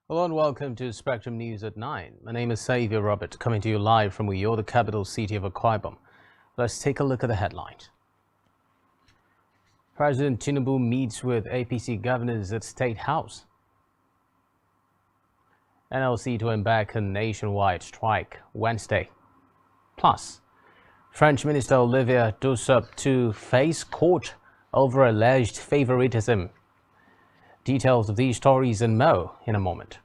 Hello and welcome to Spectrum News at 9. My name is Xavier Robert, coming to you live from Uyo, the capital city of Akwa Ibom. Let's take a look at the headlines. President Tinubu meets with APC governors at State House. NLC to embark on nationwide strike Wednesday. Plus, French Minister Olivier Dussopt to face court over alleged favoritism. Details of these stories and more in a moment.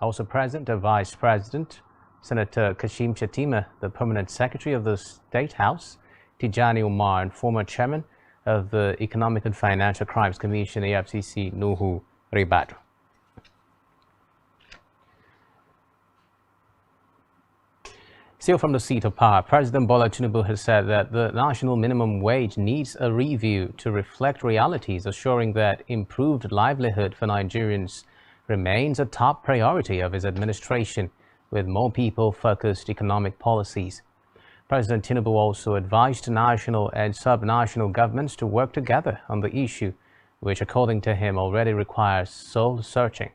Also present are Vice President Senator Kashim Shettima, the Permanent Secretary of the State House, Tijani Umar, and former Chairman of the Economic and Financial Crimes Commission, EFCC, Nuhu Ribadu. Still from the seat of power, President Bola Tinubu has said that the national minimum wage needs a review to reflect realities, assuring that improved livelihood for Nigerians remains a top priority of his administration, with more people-focused economic policies. President Tinubu also advised national and sub-national governments to work together on the issue, which, according to him, already requires soul-searching.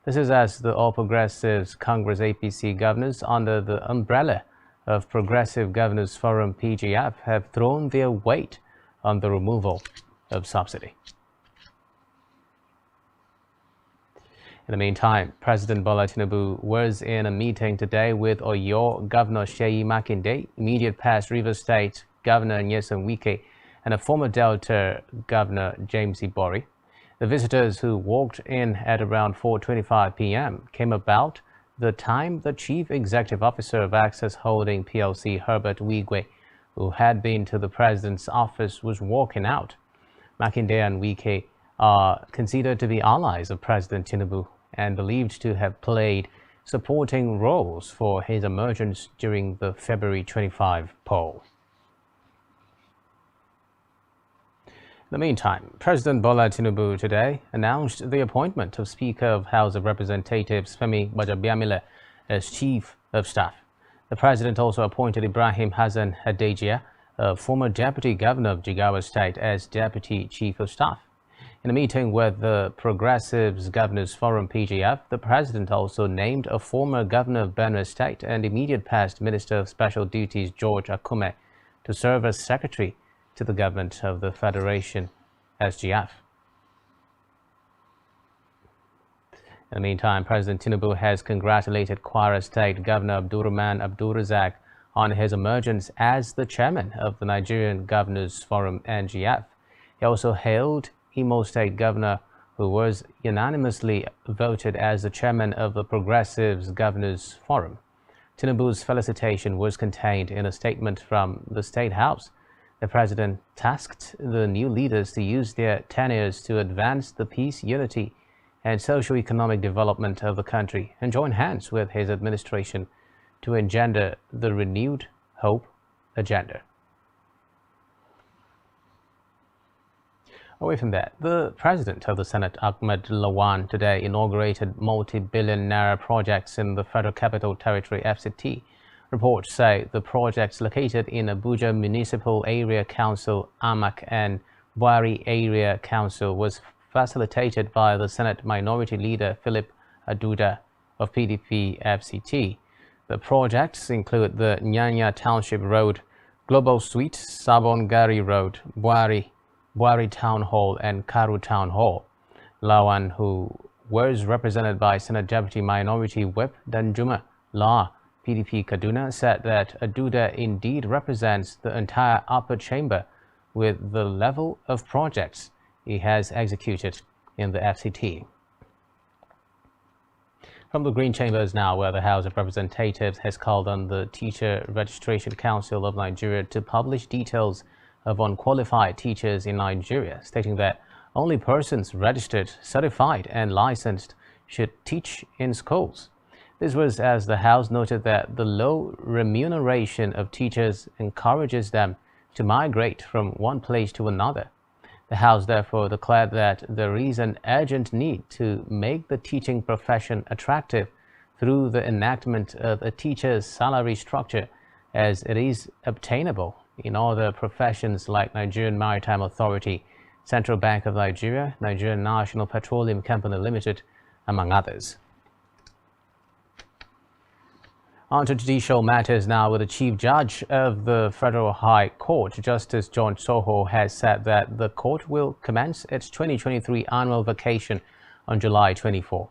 This is as the All Progressives Congress APC governors, under the umbrella of Progressive Governors Forum PGF, have thrown their weight on the removal of subsidy. In the meantime, President Bola Tinubu was in a meeting today with Oyo Governor Seyi Makinde, immediate past Rivers State Governor Nyesom Wike, and a former Delta Governor James Ibori. The visitors, who walked in at around 4:25 p.m., came about the time the Chief Executive Officer of Access Holding PLC, Herbert Wigwe, who had been to the President's office, was walking out. Makinde and Wike are considered to be allies of President Tinubu and believed to have played supporting roles for his emergence during the February 25 poll. In the meantime, President Bola Tinubu today announced the appointment of Speaker of House of Representatives Femi Gbajabiamila as Chief of Staff. The President also appointed Ibrahim Hassan Hadejia, a former Deputy Governor of Jigawa State, as Deputy Chief of Staff. In a meeting with the Progressives Governors Forum PGF, the President also named a former Governor of Benue State and immediate past Minister of Special Duties George Akume to serve as Secretary to the Government of the Federation, SGF. In the meantime, President Tinubu has congratulated Kwara State Governor Abdurrahman Abdurrazak on his emergence as the Chairman of the Nigerian Governors Forum, NGF. He also hailed Imo State Governor, who was unanimously voted as the Chairman of the Progressives Governors Forum. Tinubu's felicitation was contained in a statement from the State House. The President tasked the new leaders to use their tenures to advance the peace, unity, and socio-economic development of the country and join hands with his administration to engender the renewed hope agenda. Away from that, the President of the Senate, Ahmed Lawan, today inaugurated multi-billion naira projects in the Federal Capital Territory, FCT, Reports say the projects located in Abuja Municipal Area Council, AMAC, and Bwari Area Council was facilitated by the Senate Minority Leader Philip Aduda of PDP FCT. The projects include the Nyanya Township Road, Global Suite, Sabongari Road, Bwari Town Hall, and Karu Town Hall. Lawan, who was represented by Senate Deputy Minority Whip Danjuma La, PDP Kaduna, said that Aduda indeed represents the entire upper chamber with the level of projects he has executed in the FCT. From the Green Chambers now, where the House of Representatives has called on the Teacher Registration Council of Nigeria to publish details of unqualified teachers in Nigeria, stating that only persons registered, certified, and licensed should teach in schools. This was as the House noted that the low remuneration of teachers encourages them to migrate from one place to another. The House therefore declared that there is an urgent need to make the teaching profession attractive through the enactment of a teacher's salary structure as it is obtainable in other professions like Nigerian Maritime Authority, Central Bank of Nigeria, Nigerian National Petroleum Company Limited, among others. On to judicial matters now, with the Chief Judge of the Federal High Court, Justice John Soho, has said that the court will commence its 2023 annual vacation on July 24.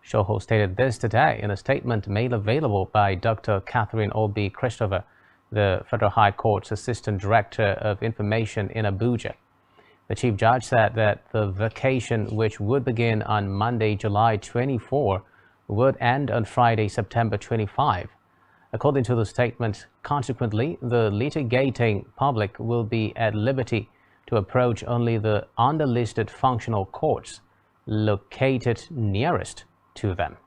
Soho stated this today in a statement made available by Dr. Catherine Obi Christopher, the Federal High Court's Assistant Director of Information in Abuja. The Chief Judge said that the vacation, which would begin on Monday, July 24, would end on Friday, September 25. According to the statement, consequently, the litigating public will be at liberty to approach only the underlisted functional courts located nearest to them.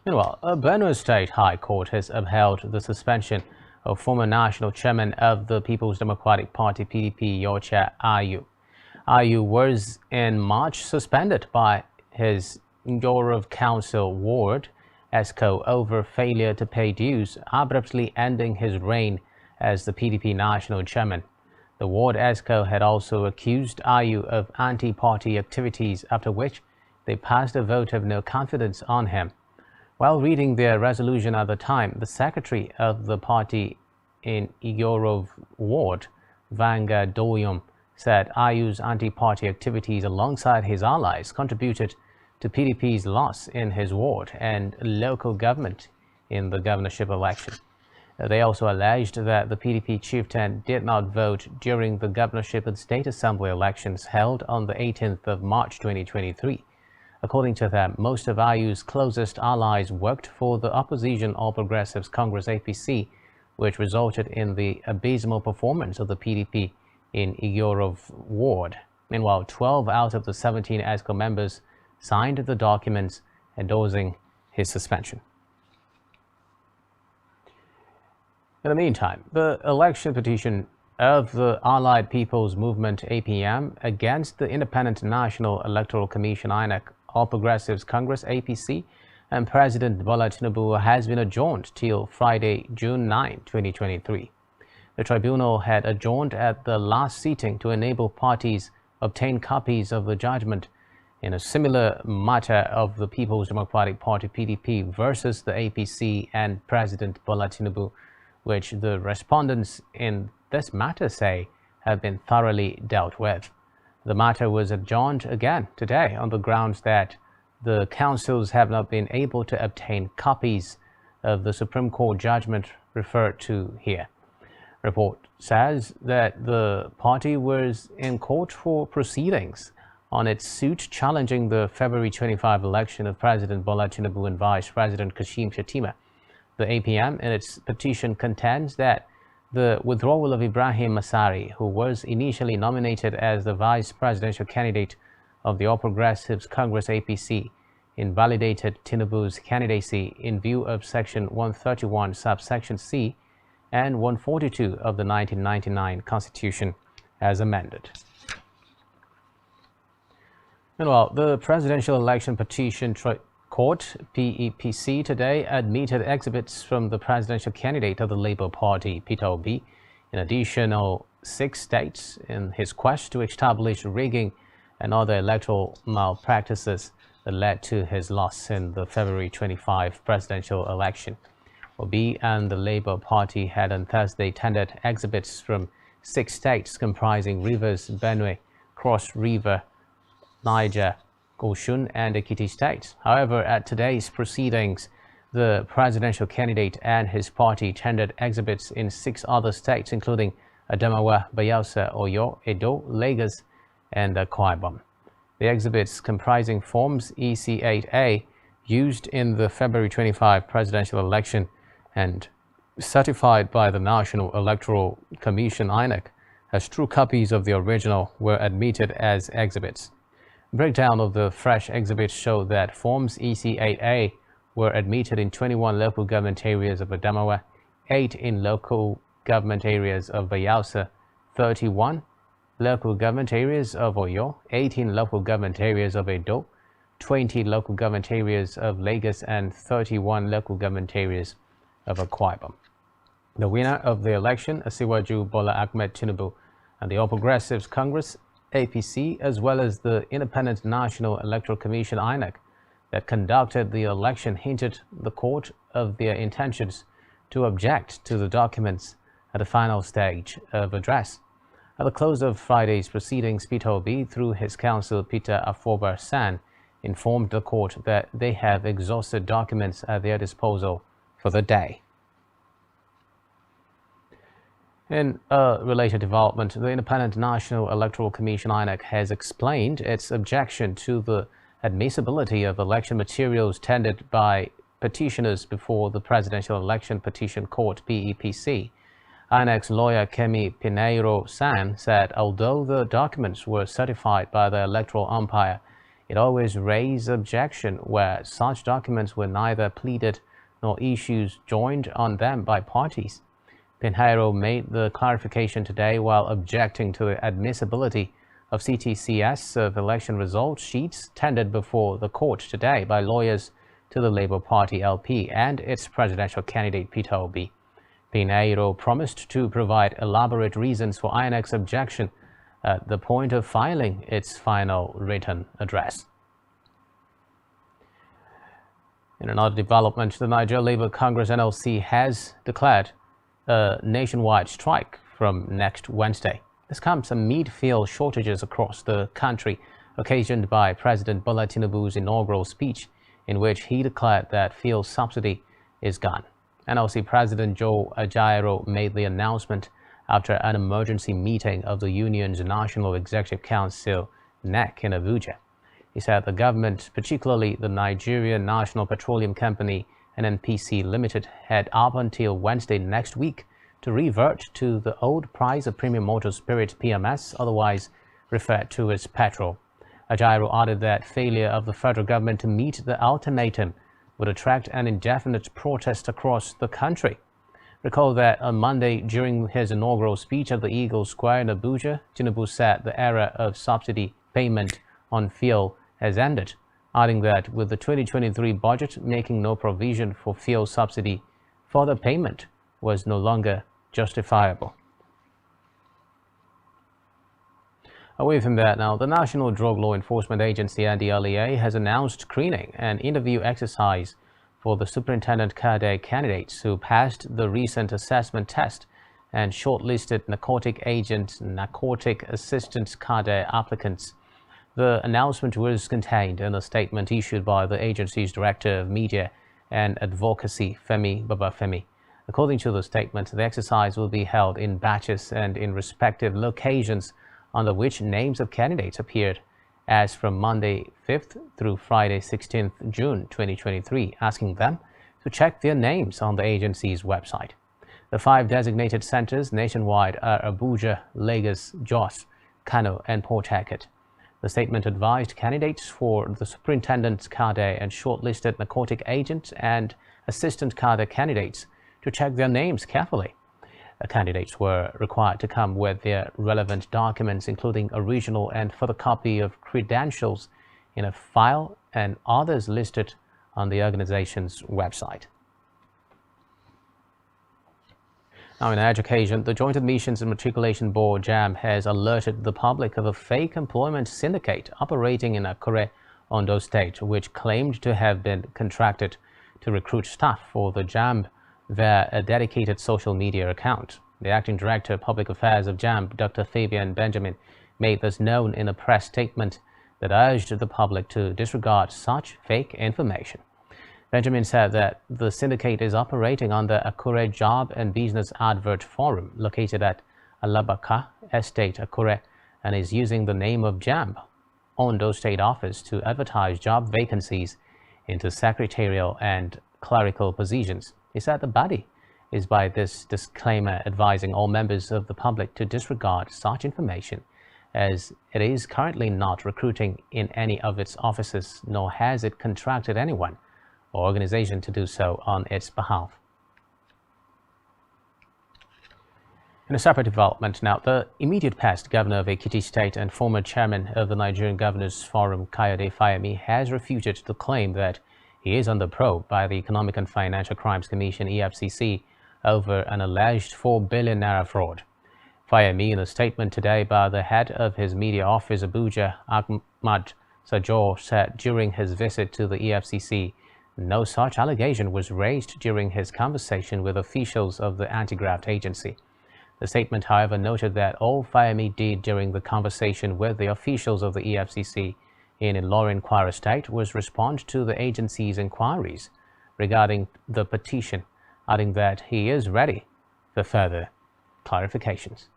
Meanwhile, a Benue State High Court has upheld the suspension of former national chairman of the People's Democratic Party PDP, Yocha Ayu. Ayu was in March suspended by his Njorov Council ward ESCO over failure to pay dues, abruptly ending his reign as the PDP national chairman. The ward ESCO had also accused Ayu of anti-party activities, after which they passed a vote of no confidence on him. While reading their resolution at the time, the secretary of the party in Igorov ward, Vanga Doyum, said Ayu's anti-party activities alongside his allies contributed to PDP's loss in his ward and local government in the governorship election. They also alleged that the PDP chieftain did not vote during the governorship and state assembly elections held on the 18th of March 2023. According to them, most of Ayu's closest allies worked for the opposition All Progressives Congress APC, which resulted in the abysmal performance of the PDP in Igorov ward. Meanwhile, 12 out of the 17 ESCO members signed the documents endorsing his suspension. In the meantime, the election petition of the Allied People's Movement APM against the Independent National Electoral Commission INEC, All Progressives Congress APC, and President Bola Tinubu has been adjourned till Friday, June 9, 2023. The tribunal had adjourned at the last sitting to enable parties obtain copies of the judgment in a similar matter of the People's Democratic Party PDP versus the APC and President Bola Tinubu, which the respondents in this matter say have been thoroughly dealt with. The matter was adjourned again today on the grounds that the councils have not been able to obtain copies of the Supreme Court judgment referred to here. Report says that the party was in court for proceedings on its suit challenging the February 25 election of President Bola Tinubu and Vice President Kashim Shettima. The APM in its petition contends that the withdrawal of Ibrahim Masari, who was initially nominated as the vice presidential candidate of the All Progressives Congress APC, invalidated Tinubu's candidacy in view of Section 131 subsection C and 142 of the 1999 Constitution as amended. Meanwhile, the presidential election petition Court, PEPC, today admitted exhibits from the presidential candidate of the Labour Party, Peter Obi, in additional 6 states in his quest to establish rigging and other electoral malpractices that led to his loss in the February 25 presidential election. Obi and the Labour Party had on Thursday tendered exhibits from 6 states comprising Rivers, Benue, Cross River, Niger, Osun and Ekiti states. However, at today's proceedings, the presidential candidate and his party tendered exhibits in 6 other states, including Adamawa, Bayelsa, Oyo, Edo, Lagos, and Akwa Ibom. The exhibits, comprising forms EC8A used in the February 25 presidential election and certified by the National Electoral Commission (INEC) as true copies of the original, were admitted as exhibits. Breakdown of the fresh exhibits showed that forms EC8A were admitted in 21 local government areas of Adamawa, 8 in local government areas of Bayelsa, 31 local government areas of Oyo, 18 local government areas of Edo, 20 local government areas of Lagos, and 31 local government areas of Akwa Ibom. The winner of the election, Asiwaju Bola Ahmed Tinubu, and the All Progressives Congress, APC, as well as the Independent National Electoral Commission (INEC) that conducted the election, hinted the court of their intentions to object to the documents at the final stage of address. At the close of Friday's proceedings, Peter Obi, through his counsel Peter Afoba San, informed the court that they have exhausted documents at their disposal for the day. In a related development, the Independent National Electoral Commission (INEC) has explained its objection to the admissibility of election materials tendered by petitioners before the Presidential Election Petition Court (PEPC). INEC's lawyer Kemi Pinheiro San said although the documents were certified by the electoral umpire, it always raised objection where such documents were neither pleaded nor issues joined on them by parties. Pinheiro made the clarification today while objecting to the admissibility of CTCS of election result sheets tendered before the court today by lawyers to the Labour Party LP and its presidential candidate Peter Obi. Pinheiro promised to provide elaborate reasons for INEC's objection at the point of filing its final written address. In another development, the Niger Labour Congress (NLC) has declared a nationwide strike from next Wednesday. This comes amid fuel shortages across the country, occasioned by President Bola Tinubu's inaugural speech, in which he declared that fuel subsidy is gone. NLC President Joe Ajaero made the announcement after an emergency meeting of the union's National Executive Council (NEC) in Abuja. He said the government, particularly the Nigerian National Petroleum Company (NNPC) Limited, had up until Wednesday next week to revert to the old price of premium motor spirit (PMS), otherwise referred to as petrol. Ajaero added that failure of the federal government to meet the ultimatum would attract an indefinite protest across the country. Recall that on Monday, during his inaugural speech at the Eagle Square in Abuja, Tinubu said the era of subsidy payment on fuel has ended, adding that with the 2023 budget making no provision for fuel subsidy, further payment was no longer justifiable. Away from that now, the National Drug Law Enforcement Agency (NDLEA) has announced screening and interview exercise for the superintendent cadre candidates who passed the recent assessment test and shortlisted narcotic assistant cadre applicants. The announcement was contained in a statement issued by the agency's Director of Media and Advocacy, Femi Babafemi. According to the statement, the exercise will be held in batches and in respective locations under which names of candidates appeared as from Monday 5th through Friday 16th June 2023, asking them to check their names on the agency's website. The 5 designated centers nationwide are Abuja, Lagos, Jos, Kano, and Port Harcourt. The statement advised candidates for the superintendent's cadre and shortlisted narcotic agent and assistant cadre candidates to check their names carefully. The candidates were required to come with their relevant documents, including original and photocopy of credentials in a file and others listed on the organization's website. Now, in education, the Joint Admissions and Matriculation Board (JAM) has alerted the public of a fake employment syndicate operating in Akure, Ondo State, which claimed to have been contracted to recruit staff for the JAM via a dedicated social media account. The Acting Director of Public Affairs of JAM, Dr. Fabian Benjamin, made this known in a press statement that urged the public to disregard such fake information. Benjamin said that the syndicate is operating on the Akure Job and Business Advert Forum located at Alabaka Estate, Akure, and is using the name of JAM, Ondo State Office, to advertise job vacancies into secretarial and clerical positions. He said the body is by this disclaimer advising all members of the public to disregard such information, as it is currently not recruiting in any of its offices, nor has it contracted anyone or organization to do so on its behalf. In a separate development now, the immediate past governor of Ekiti State and former chairman of the Nigerian Governors Forum, Kayode Fayemi, has refuted the claim that he is under probe by the Economic and Financial Crimes Commission (EFCC) over an alleged 4 billion naira fraud. Fayemi, in a statement today by the head of his media office, Abuja, Ahmad Sajor, said during his visit to the EFCC, no such allegation was raised during his conversation with officials of the anti-graft agency. The statement, however, noted that all Fayemi did during the conversation with the officials of the EFCC in Ilorin, Kwara State was respond to the agency's inquiries regarding the petition, adding that he is ready for further clarifications.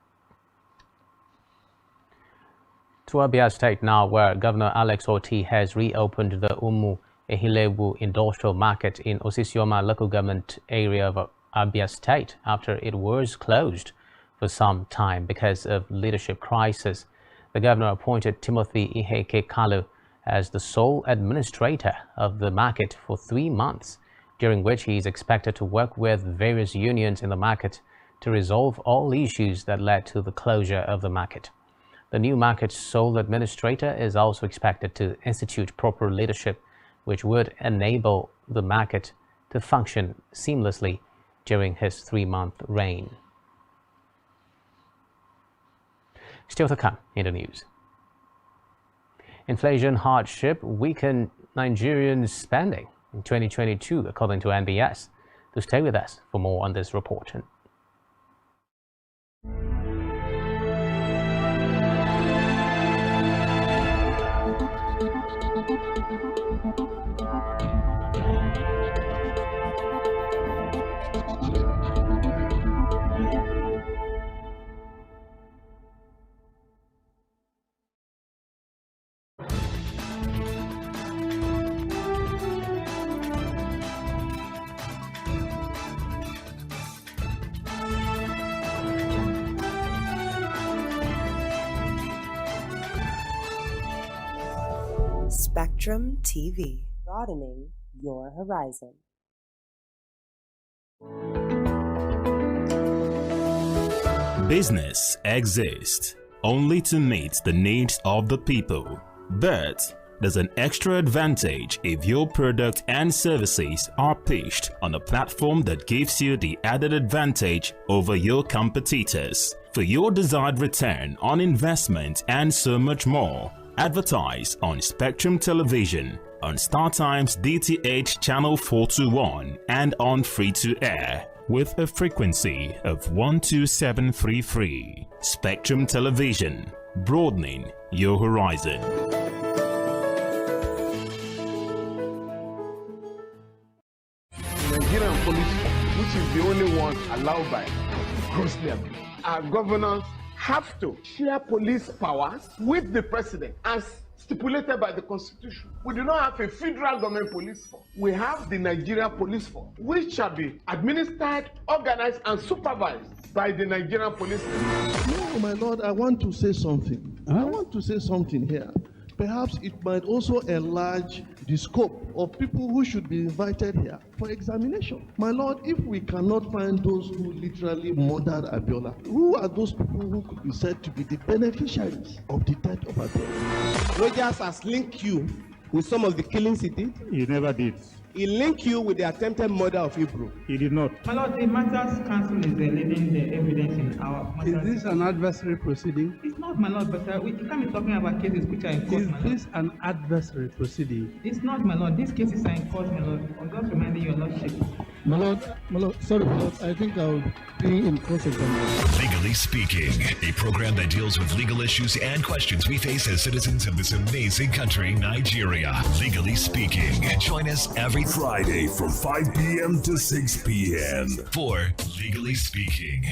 To Abia State now, where Governor Alex Oti has reopened the Umu Ehilebu Industrial Market in Osisioma local government area of Abia State after it was closed for some time because of leadership crisis. The governor appointed Timothy Iheke Kalu as the sole administrator of the market for 3 months, during which he is expected to work with various unions in the market to resolve all issues that led to the closure of the market. The new market's sole administrator is also expected to institute proper leadership, which would enable the market to function seamlessly during his 3-month reign. Still to come in the news. Inflation hardship weakened Nigerian spending in 2022, according to NBS. To stay with us for more on this report. Spectrum TV, broadening your horizon. Business exists only to meet the needs of the people, but there's an extra advantage if your product and services are pitched on a platform that gives you the added advantage over your competitors. For your desired return on investment and so much more, advertise on Spectrum Television, on StarTime's DTH Channel 421 and on free-to-air with a frequency of 12733. Spectrum Television, broadening your horizon. Nigerian police, which is the only one allowed by grossly abused. Our governors have to share police powers with the president as stipulated by the constitution. We do not have a federal government police force. We have the Nigerian police force, which shall be administered, organized, and supervised by the Nigerian police force. No, my lord, I want to say something. I want to say something here. Perhaps it might also enlarge the scope of people who should be invited here for examination. My lord, if we cannot find those who literally murdered Abiola, who are those people who could be said to be the beneficiaries of the death of Abiola? Rogers has linked you with some of the killings he did. He never did. he linked you with the attempted murder of Hebrew. He did not. My Lord, the matters counsel is leading the evidence in our matters. Is this an adversary proceeding? It's not, my Lord, but we can't be talking about cases which are in court, Is my Lord. this an adversary proceeding? It's not, my Lord. These cases are in court, my Lord. I'm just reminding your Lordship. My Lord, sorry, my Lord, I think I'll be in cross-examination. Legally Speaking, a program that deals with legal issues and questions we face as citizens of this amazing country, Nigeria. Legally Speaking. Join us every Friday from 5 p.m. to 6 p.m. for Legally Speaking.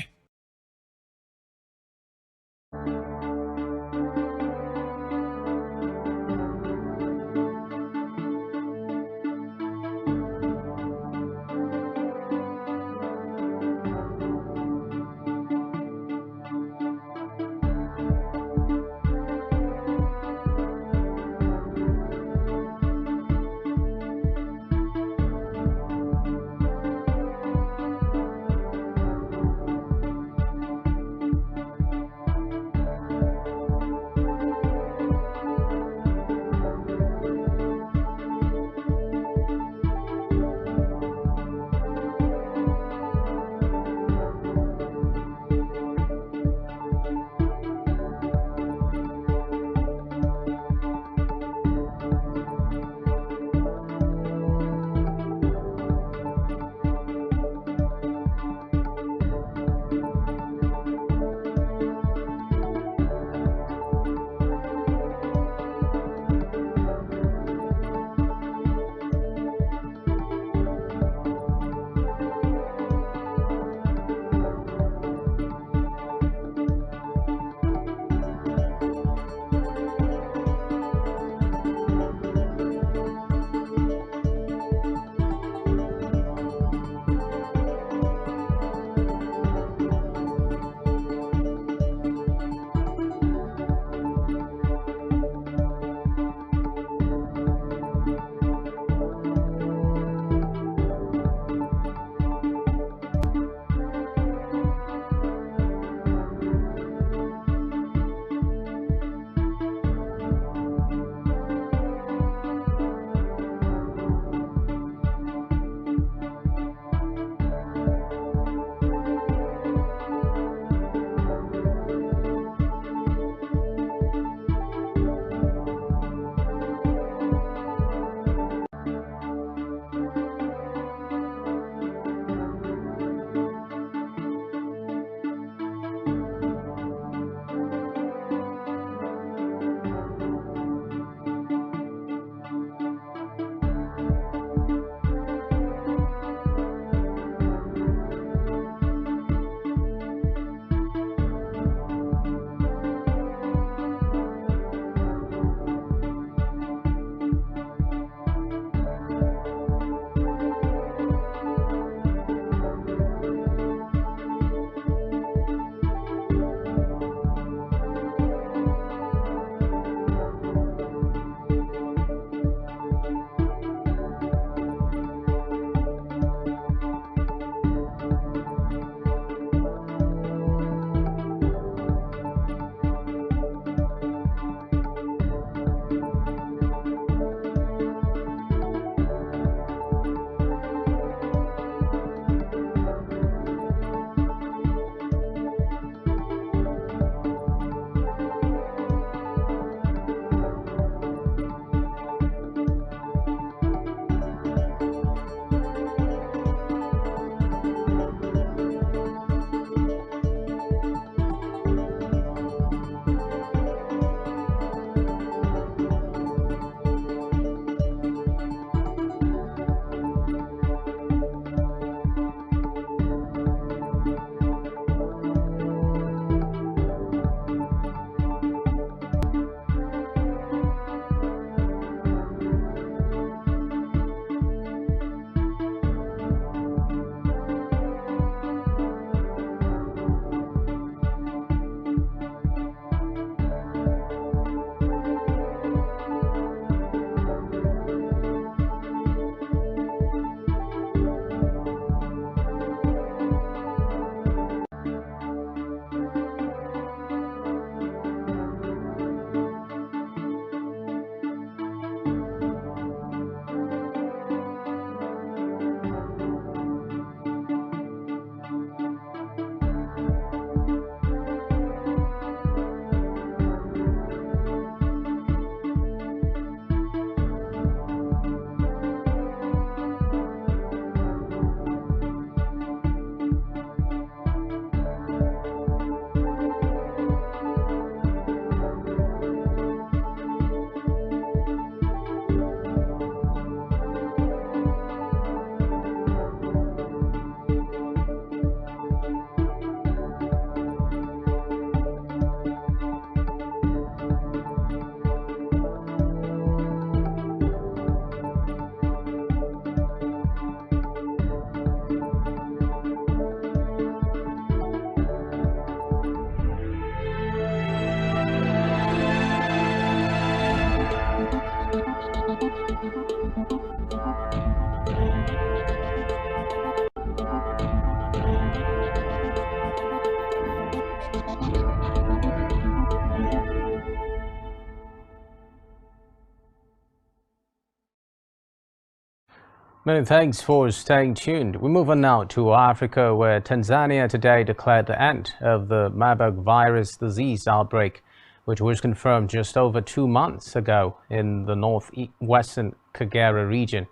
Many thanks for staying tuned. We move on now to Africa, where Tanzania today declared the end of the Marburg virus disease outbreak, which was confirmed just over 2 months ago in the northwestern Kagera region.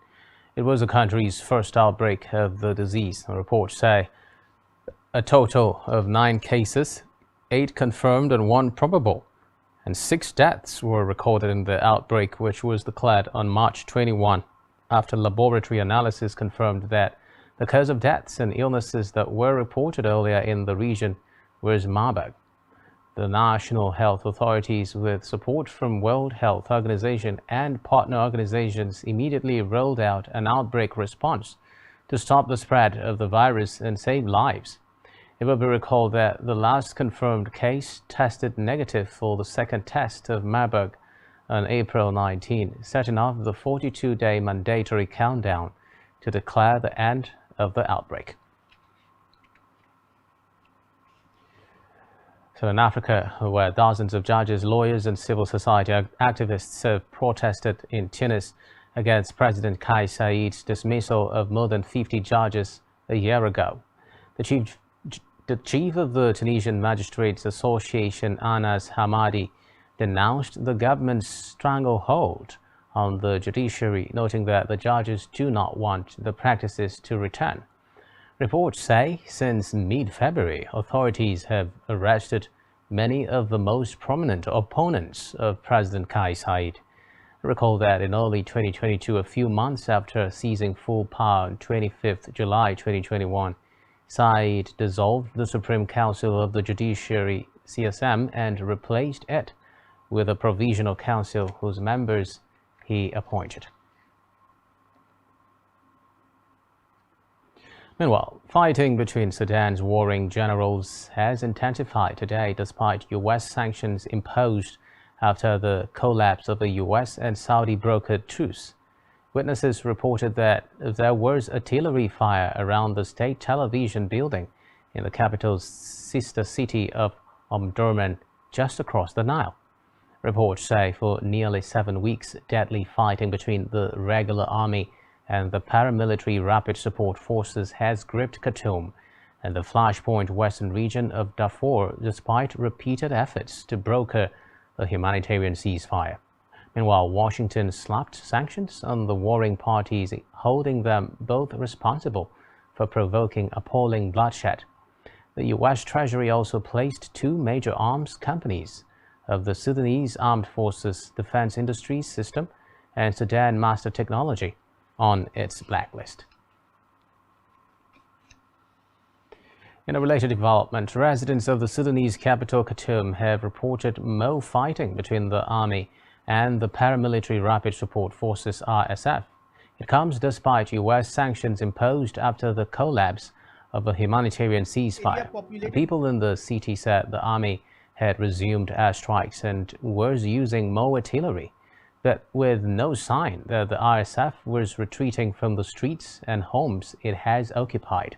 It was the country's first outbreak of the disease. Reports say a total of 9 cases, 8 confirmed and 1 probable, and 6 deaths were recorded in the outbreak, which was declared on March 21, after laboratory analysis confirmed that the cause of deaths and illnesses that were reported earlier in the region was Marburg. The national health authorities, with support from World Health Organization and partner organizations, immediately rolled out an outbreak response to stop the spread of the virus and save lives. It will be recalled that the last confirmed case tested negative for the second test of Marburg on April 19, setting off the 42-day mandatory countdown to declare the end of the outbreak. So in Africa, where dozens of judges, lawyers and civil society activists have protested in Tunis against President Kais Saied's dismissal of more than 50 judges a year ago. The chief of the Tunisian Magistrates Association, Anas Hamadi, denounced the government's stranglehold on the judiciary, noting that the judges do not want the practices to return. Reports say since mid-February, authorities have arrested many of the most prominent opponents of President Kais Saied. Recall that in early 2022, a few months after seizing full power on 25th July 2021, Saied dissolved the Supreme Council of the Judiciary, CSM, and replaced it with a provisional council whose members he appointed. Meanwhile, fighting between Sudan's warring generals has intensified today despite U.S. sanctions imposed after the collapse of a U.S. and Saudi-brokered truce. Witnesses reported that there was artillery fire around the state television building in the capital's sister city of Omdurman, just across the Nile. Reports say for nearly 7 weeks, deadly fighting between the regular army and the paramilitary rapid support forces has gripped Khartoum and the flashpoint western region of Darfur, despite repeated efforts to broker a humanitarian ceasefire. Meanwhile, Washington slapped sanctions on the warring parties, holding them both responsible for provoking appalling bloodshed. The U.S. Treasury also placed 2 major arms companies of the Sudanese Armed Forces Defense Industries System and Sudan Master Technology on its blacklist. In a related development, residents of the Sudanese capital Khartoum have reported more fighting between the army and the paramilitary rapid support forces RSF. It comes despite U.S. sanctions imposed after the collapse of a humanitarian ceasefire. The people in the city said the army had resumed airstrikes and was using more artillery, but with no sign that the RSF was retreating from the streets and homes it has occupied.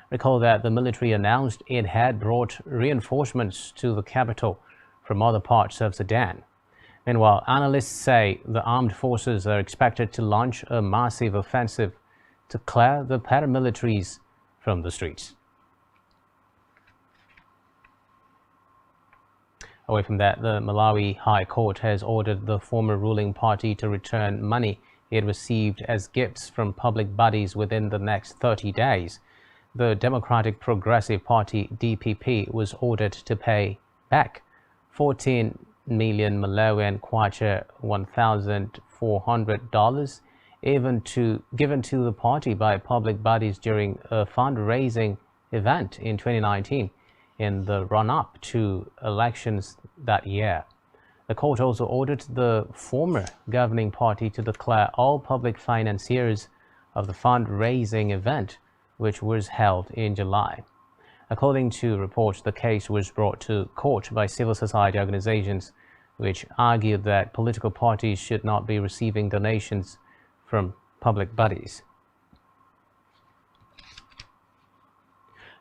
Recall that the military announced it had brought reinforcements to the capital from other parts of Sudan. Meanwhile, analysts say the armed forces are expected to launch a massive offensive to clear the paramilitaries from the streets. Away from that, the Malawi High Court has ordered the former ruling party to return money it received as gifts from public bodies within the next 30 days. The Democratic Progressive Party, DPP, was ordered to pay back 14 million Malawian kwacha $1,400 given to the party by public bodies during a fundraising event in 2019 in the run-up to elections that year. The court also ordered the former governing party to declare all public financiers of the fundraising event, which was held in July. According to reports, the case was brought to court by civil society organizations, which argued that political parties should not be receiving donations from public bodies.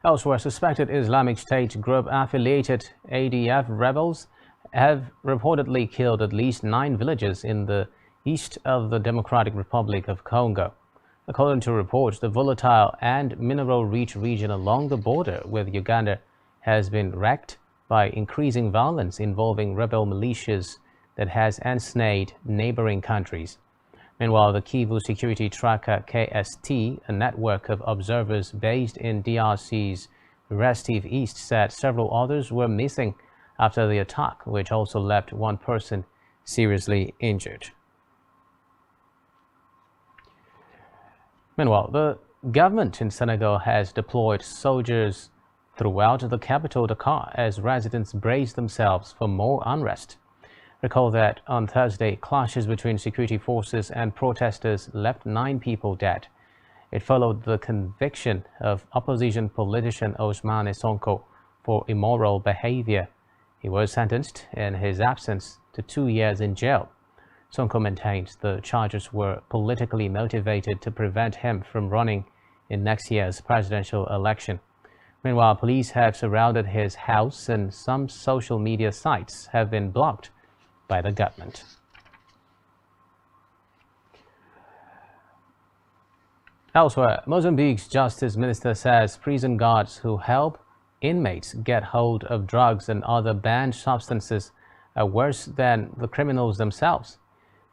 Elsewhere, suspected Islamic State group-affiliated ADF rebels have reportedly killed at least 9 villagers in the east of the Democratic Republic of Congo. According to reports, the volatile and mineral-rich region along the border with Uganda has been wrecked by increasing violence involving rebel militias that has ensnared neighboring countries. Meanwhile, the Kivu security tracker KST, a network of observers based in DRC's Restive East, said several others were missing after the attack, which also left one person seriously injured. Meanwhile, the government in Senegal has deployed soldiers throughout the capital, Dakar, as residents brace themselves for more unrest. Recall that on Thursday, clashes between security forces and protesters left 9 people dead. It followed the conviction of opposition politician Ousmane Sonko for immoral behavior. He was sentenced in his absence to 2 years in jail. Sonko maintains the charges were politically motivated to prevent him from running in next year's presidential election. Meanwhile, police have surrounded his house and some social media sites have been blocked by the government. Elsewhere, Mozambique's justice minister says prison guards who help inmates get hold of drugs and other banned substances are worse than the criminals themselves.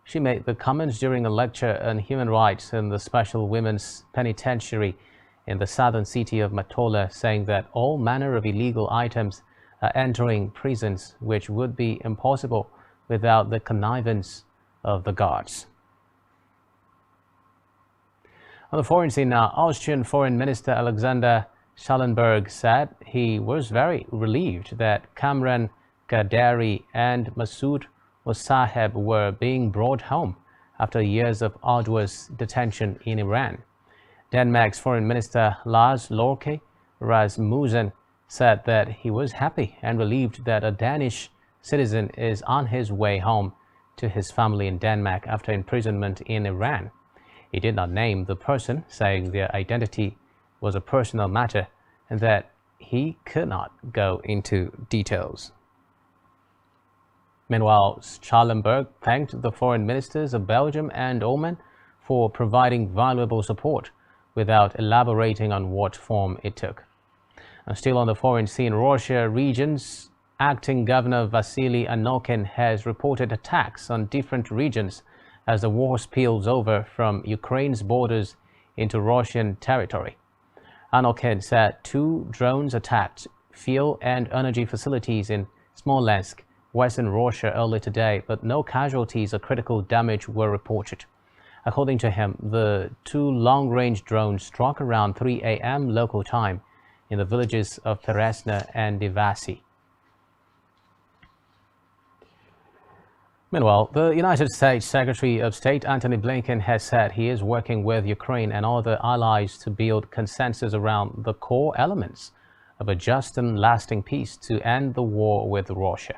She made the comments during a lecture on human rights in the Special Women's Penitentiary in the southern city of Matola, saying that all manner of illegal items are entering prisons, which would be impossible without the connivance of the guards. On the foreign scene now, Austrian Foreign Minister Alexander Schallenberg said he was very relieved that Kamran Gaddafi and Masoud Mosaheb were being brought home after years of arduous detention in Iran. Denmark's Foreign Minister Lars Løkke Rasmussen said that he was happy and relieved that a Danish citizen is on his way home to his family in Denmark after imprisonment in Iran. He did not name the person, saying their identity was a personal matter and that he could not go into details. Meanwhile, Schallenberg thanked the foreign ministers of Belgium and Oman for providing valuable support without elaborating on what form it took. And still on the foreign scene, Russia region's acting governor Vasily Anokin has reported attacks on different regions as the war spills over from Ukraine's borders into Russian territory. Anokin said 2 drones attacked fuel and energy facilities in Smolensk, western Russia early today, but no casualties or critical damage were reported. According to him, the 2 long-range drones struck around 3 a.m. local time in the villages of Peresna and Divasi. Meanwhile, the United States Secretary of State Antony Blinken has said he is working with Ukraine and other allies to build consensus around the core elements of a just and lasting peace to end the war with Russia.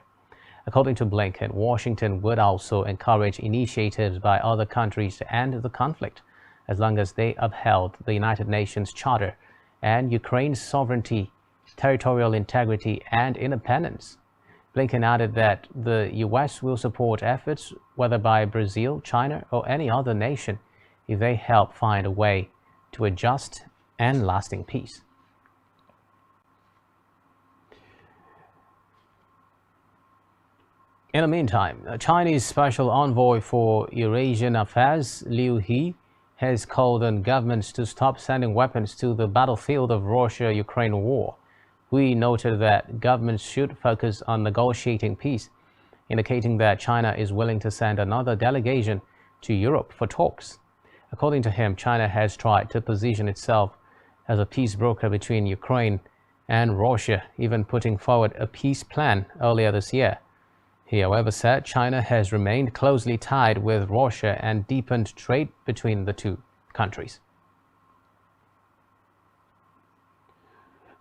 According to Blinken, Washington would also encourage initiatives by other countries to end the conflict as long as they upheld the United Nations Charter and Ukraine's sovereignty, territorial integrity, and independence. Blinken added that the U.S. will support efforts, whether by Brazil, China, or any other nation, if they help find a way to a just and lasting peace. In the meantime, a Chinese special envoy for Eurasian affairs, Liu He, has called on governments to stop sending weapons to the battlefield of Russia-Ukraine war. He noted that governments should focus on negotiating peace, indicating that China is willing to send another delegation to Europe for talks. According to him, China has tried to position itself as a peace broker between Ukraine and Russia, even putting forward a peace plan earlier this year. He, however, said China has remained closely tied with Russia and deepened trade between the 2 countries.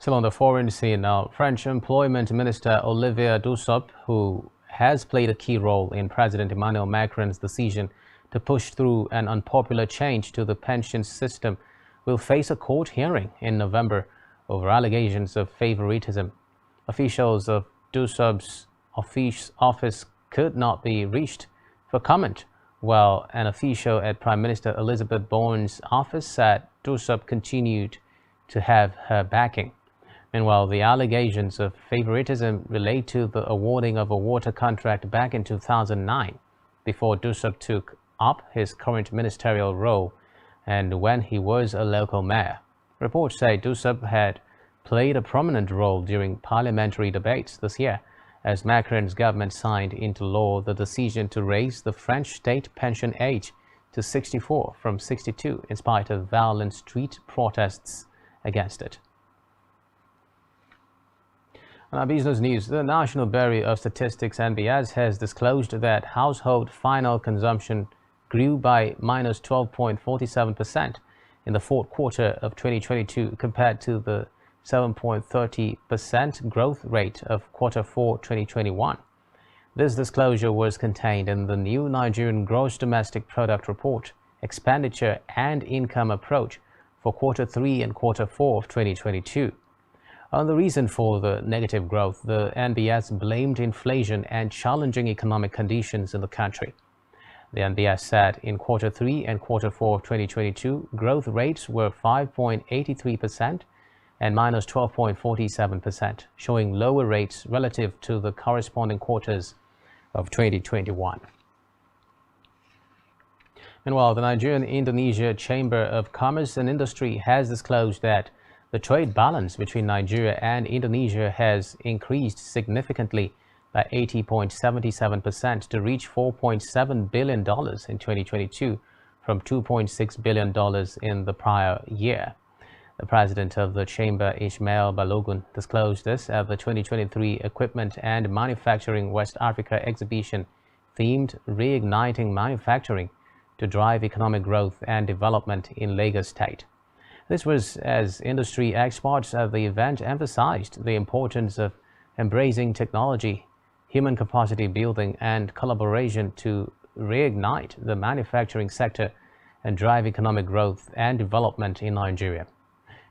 Still on the foreign scene now, French Employment Minister Olivier Dussopt, who has played a key role in President Emmanuel Macron's decision to push through an unpopular change to the pension system, will face a court hearing in November over allegations of favoritism. Officials of Dussopt's office could not be reached for comment while an official at Prime Minister Elizabeth Bourne's office said DUSUP continued to have her backing. Meanwhile, the allegations of favoritism relate to the awarding of a water contract back in 2009, before DUSUP took up his current ministerial role and when he was a local mayor. Reports say DUSUP had played a prominent role during parliamentary debates this year, as Macron's government signed into law the decision to raise the French state pension age to 64 from 62 in spite of violent street protests against it. On our business news, the National Bureau of Statistics (NBS) has disclosed that household final consumption grew by -12.47% in the fourth quarter of 2022 compared to the 7.30% growth rate of quarter 4 2021. This disclosure was contained in the new Nigerian Gross Domestic Product Report, Expenditure and Income Approach for quarter 3 and quarter 4 of 2022. On the reason for the negative growth, the NBS blamed inflation and challenging economic conditions in the country. The NBS said in quarter 3 and quarter 4 of 2022, growth rates were 5.83% and -12.47%, showing lower rates relative to the corresponding quarters of 2021. Meanwhile, the Nigerian-Indonesia Chamber of Commerce and Industry has disclosed that the trade balance between Nigeria and Indonesia has increased significantly by 80.77% to reach $4.7 billion in 2022 from $2.6 billion in the prior year. The president of the chamber, Ismail Balogun, disclosed this at the 2023 Equipment and Manufacturing West Africa exhibition themed Reigniting Manufacturing to Drive Economic Growth and Development in Lagos State. This was as industry experts at the event emphasized the importance of embracing technology, human capacity building, and collaboration to reignite the manufacturing sector and drive economic growth and development in Nigeria.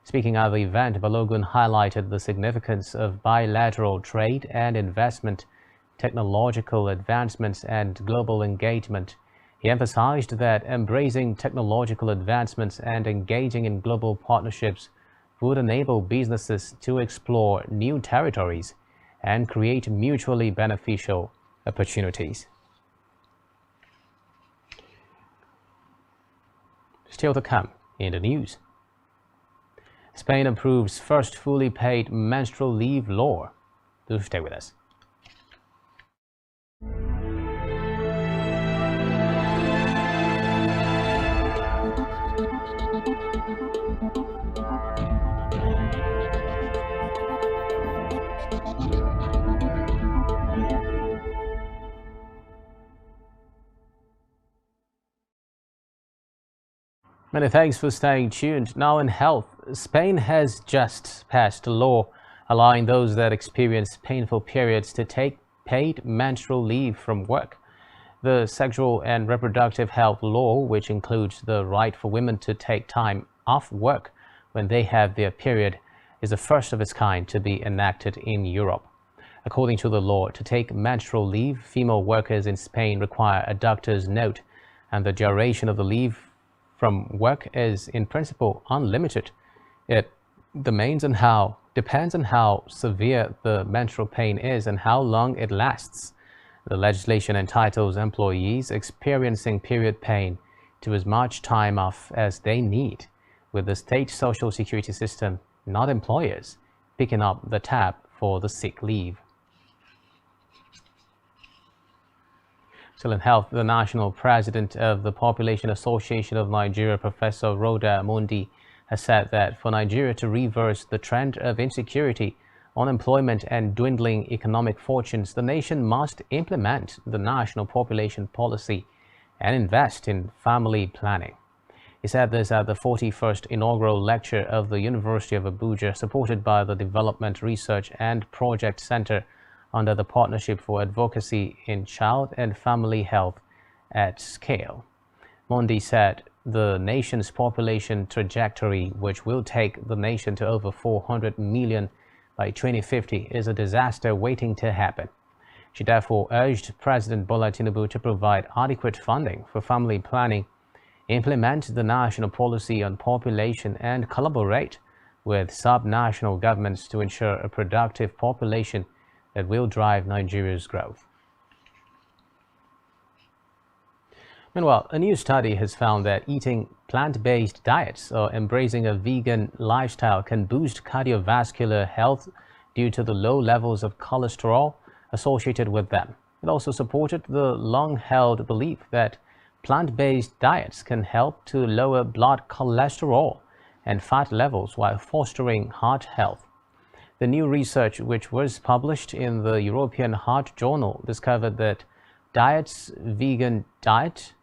Speaking at the event, Balogun highlighted the significance of bilateral trade and investment, technological advancements, and global engagement. He emphasized that embracing technological advancements and engaging in global partnerships would enable businesses to explore new territories and create mutually beneficial opportunities. Still to come in the news. Spain approves first fully paid menstrual leave law. Do stay with us. Many thanks for staying tuned. Now in health, Spain has just passed a law allowing those that experience painful periods to take paid menstrual leave from work. The Sexual and Reproductive Health Law, which includes the right for women to take time off work when they have their period, is the first of its kind to be enacted in Europe. According to the law, to take menstrual leave, female workers in Spain require a doctor's note, and the duration of the leave from work is in principle unlimited. It depends on how severe the menstrual pain is and how long it lasts. The legislation entitles employees experiencing period pain to as much time off as they need, with the state social security system, not employers, picking up the tab for the sick leave. Still in health, the national president of the Population Association of Nigeria, Professor Rhoda Mundi, has said that for Nigeria to reverse the trend of insecurity, unemployment, and dwindling economic fortunes, the nation must implement the national population policy and invest in family planning. He said this at the 41st inaugural lecture of the University of Abuja, supported by the Development Research and Project Center under the Partnership for Advocacy in Child and Family Health at Scale. Mundi said the nation's population trajectory, which will take the nation to over 400 million by 2050, is a disaster waiting to happen. She therefore urged President Bola Tinubu to provide adequate funding for family planning, implement the national policy on population, and collaborate with sub-national governments to ensure a productive population that will drive Nigeria's growth. Meanwhile, a new study has found that eating plant-based diets or embracing a vegan lifestyle can boost cardiovascular health due to the low levels of cholesterol associated with them. It also supported the long-held belief that plant-based diets can help to lower blood cholesterol and fat levels while fostering heart health. The new research, which was published in the European Heart Journal, discovered that vegan diet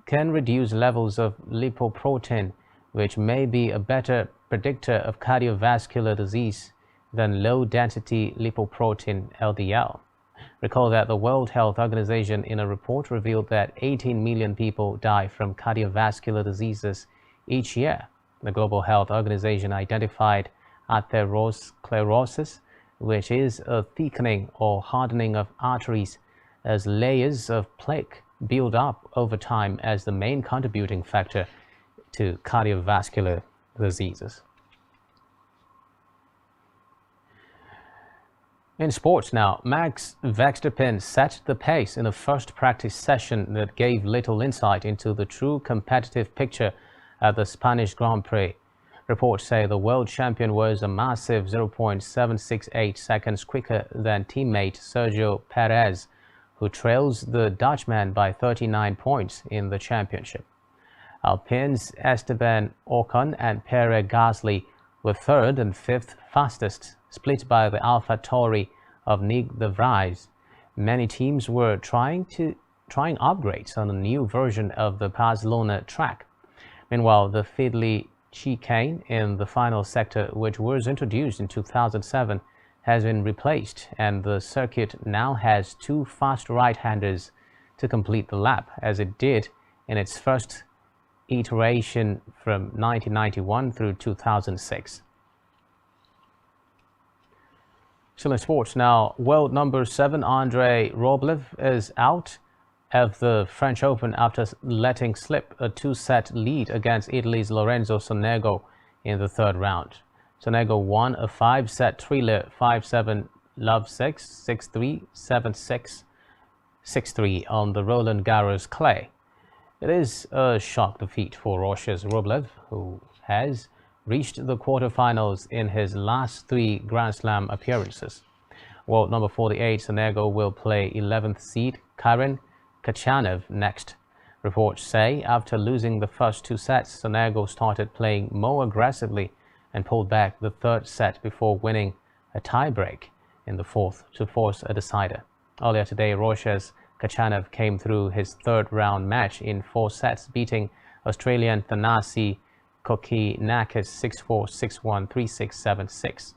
can reduce levels of lipoprotein, which may be a better predictor of cardiovascular disease than low-density lipoprotein (LDL). Recall that the World Health Organization in a report revealed that 18 million people die from cardiovascular diseases each year. The Global Health Organization identified atherosclerosis, which is a thickening or hardening of arteries, as layers of plaque build up over time as the main contributing factor to cardiovascular diseases. In sports now, Max Verstappen set the pace in a first practice session that gave little insight into the true competitive picture at the Spanish Grand Prix. Reports say the world champion was a massive 0.768 seconds quicker than teammate Sergio Perez, who trails the Dutchman by 39 points in the championship. Alpine's Esteban Ocon and Pierre Gasly were third and fifth fastest, split by the AlphaTauri of Nick de Vries. Many teams were trying upgrades on a new version of the Barcelona track. Meanwhile, the fiddly chicane in the final sector, which was introduced in 2007, has been replaced, and the circuit now has two fast right-handers to complete the lap, as it did in its first iteration from 1991 through 2006. Still in sports now, world number 7 Andrei Rublev is out of the French Open after letting slip a 2-set lead against Italy's Lorenzo Sonego in the third round. Sonego won a 5-set thriller 5-7, love 6, 6-3, 7-6, 6-3 on the Roland Garros clay. It is a shock defeat for Russia's Rublev, who has reached the quarterfinals in his last 3 Grand Slam appearances. World number 48 Sonego will play 11th seed Karen Khachanov next. Reports say after losing the first 2 sets, Sonego started playing more aggressively and pulled back the third set before winning a tie-break in the fourth to force a decider. Earlier today, Russia's Khachanov came through his third-round match in 4 sets, beating Australian Thanasi Kokkinakis 6-4, 6-1, 3-6, 7-6.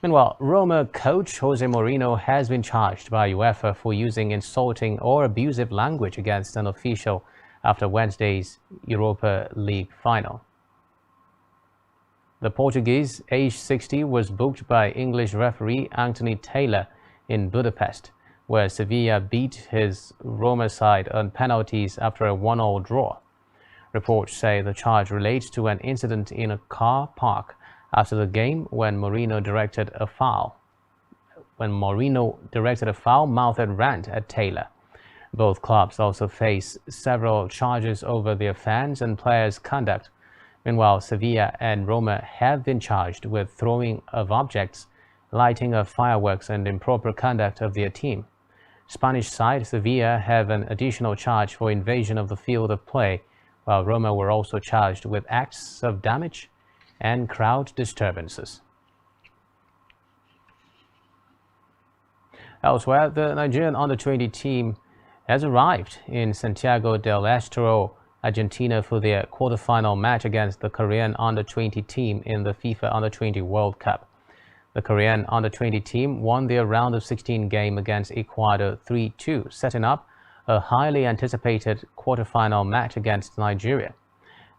Meanwhile, Roma coach Jose Mourinho has been charged by UEFA for using insulting or abusive language against an official after Wednesday's Europa League final. The Portuguese, aged 60, was booked by English referee Anthony Taylor in Budapest, where Sevilla beat his Roma side on penalties after a 1-1 draw. Reports say the charge relates to an incident in a car park after the game when Mourinho directed a foul-mouthed rant at Taylor. Both clubs also face several charges over their fans' and players' conduct. Meanwhile, Sevilla and Roma have been charged with throwing of objects, lighting of fireworks, and improper conduct of their team. Spanish side Sevilla have an additional charge for invasion of the field of play, while Roma were also charged with acts of damage and crowd disturbances. Elsewhere, the Nigerian under-20 team has arrived in Santiago del Estero, Argentina, for their quarterfinal match against the Korean under-20 team in the FIFA Under-20 World Cup. The Korean under-20 team won their round of 16 game against Ecuador 3-2, setting up a highly anticipated quarterfinal match against Nigeria.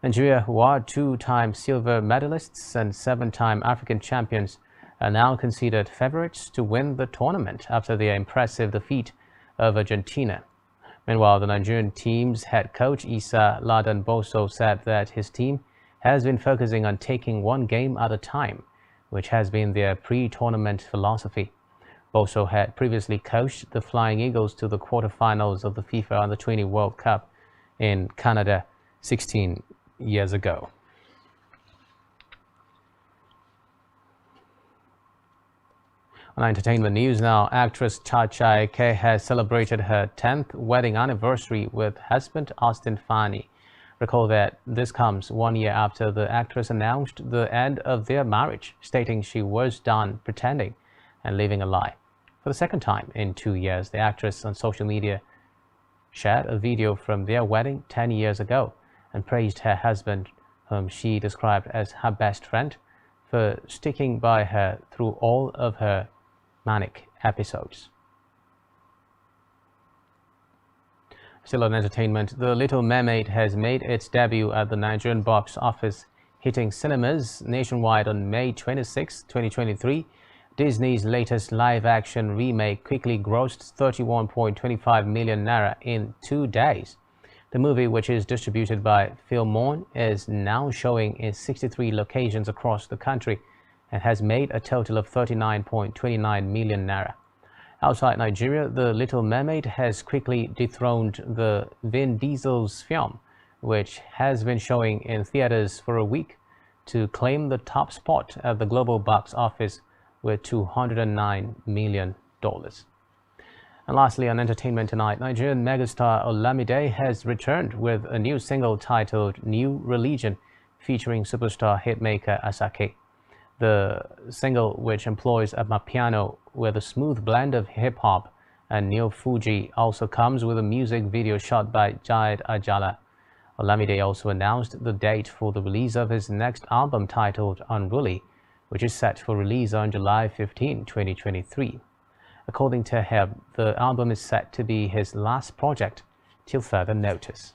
Nigeria, who are 2-time silver medalists and 7-time African champions, are now considered favorites to win the tournament after their impressive defeat of Argentina. Meanwhile, the Nigerian team's head coach Isa Ladan Boso said that his team has been focusing on taking one game at a time, which has been their pre-tournament philosophy. Boso had previously coached the Flying Eagles to the quarterfinals of the FIFA Under-20 World Cup in Canada 16 years ago. On entertainment news now, actress Cha Chae-Kei has celebrated her 10th wedding anniversary with husband Austin Fani. Recall that this comes 1 year after the actress announced the end of their marriage, stating she was done pretending and living a lie. For the second time in 2 years, the actress on social media shared a video from their wedding 10 years ago and praised her husband, whom she described as her best friend, for sticking by her through all of her manic episodes. Still on entertainment, The Little Mermaid has made its debut at the Nigerian box office, hitting cinemas nationwide on May 26, 2023. Disney's latest live-action remake quickly grossed 31.25 million naira in 2 days. The movie, which is distributed by Filmon, is now showing in 63 locations across the country and has made a total of 39.29 million naira. Outside Nigeria, The Little Mermaid has quickly dethroned the Vin Diesel's film, which has been showing in theaters for a week, to claim the top spot at the global box office with $209 million. And lastly, on entertainment tonight, Nigerian megastar Olamide has returned with a new single titled New Religion, featuring superstar hitmaker Asake. The single, which employs a mapiano with a smooth blend of hip-hop and neo Fuji, also comes with a music video shot by Jayed Ajala. Olamide also announced the date for the release of his next album titled Unruly, which is set for release on July 15, 2023. According to him, the album is set to be his last project till further notice.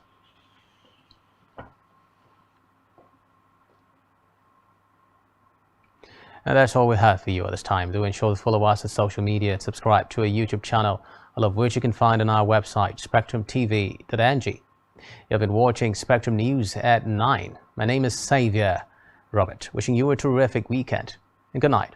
And that's all we have for you at this time. Do ensure to follow us on social media and subscribe to our YouTube channel, all of which you can find on our website, spectrumtv.ng. You've been watching Spectrum News at 9. My name is Xavier Robert, wishing you a terrific weekend and good night.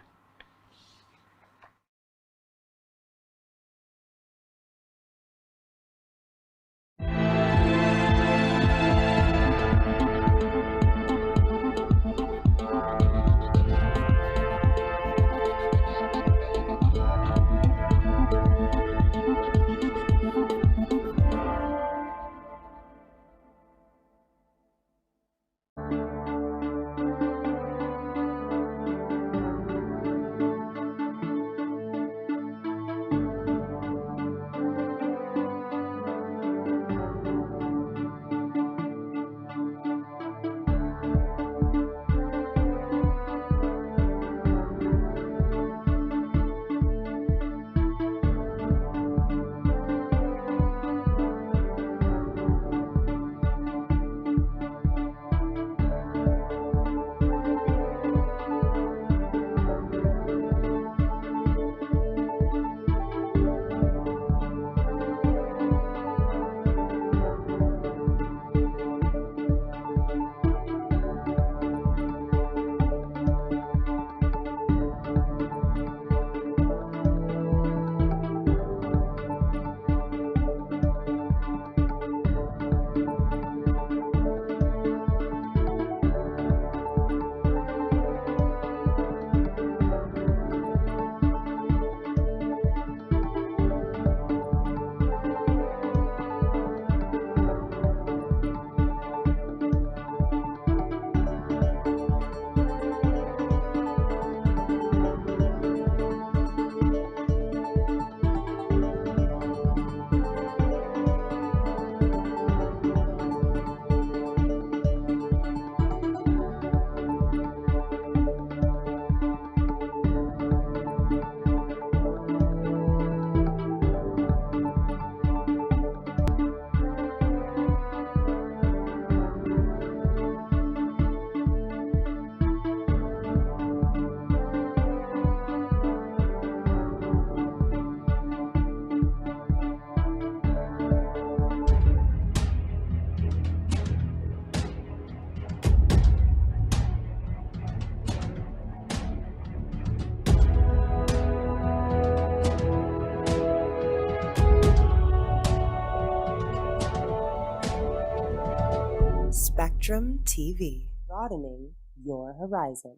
Spectrum TV, broadening your horizon.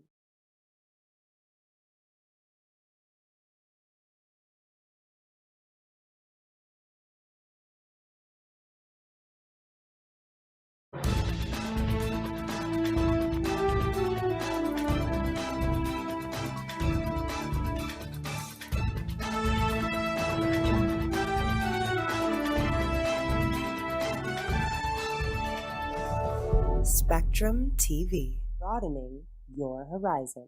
Spectrum TV, broadening your horizon.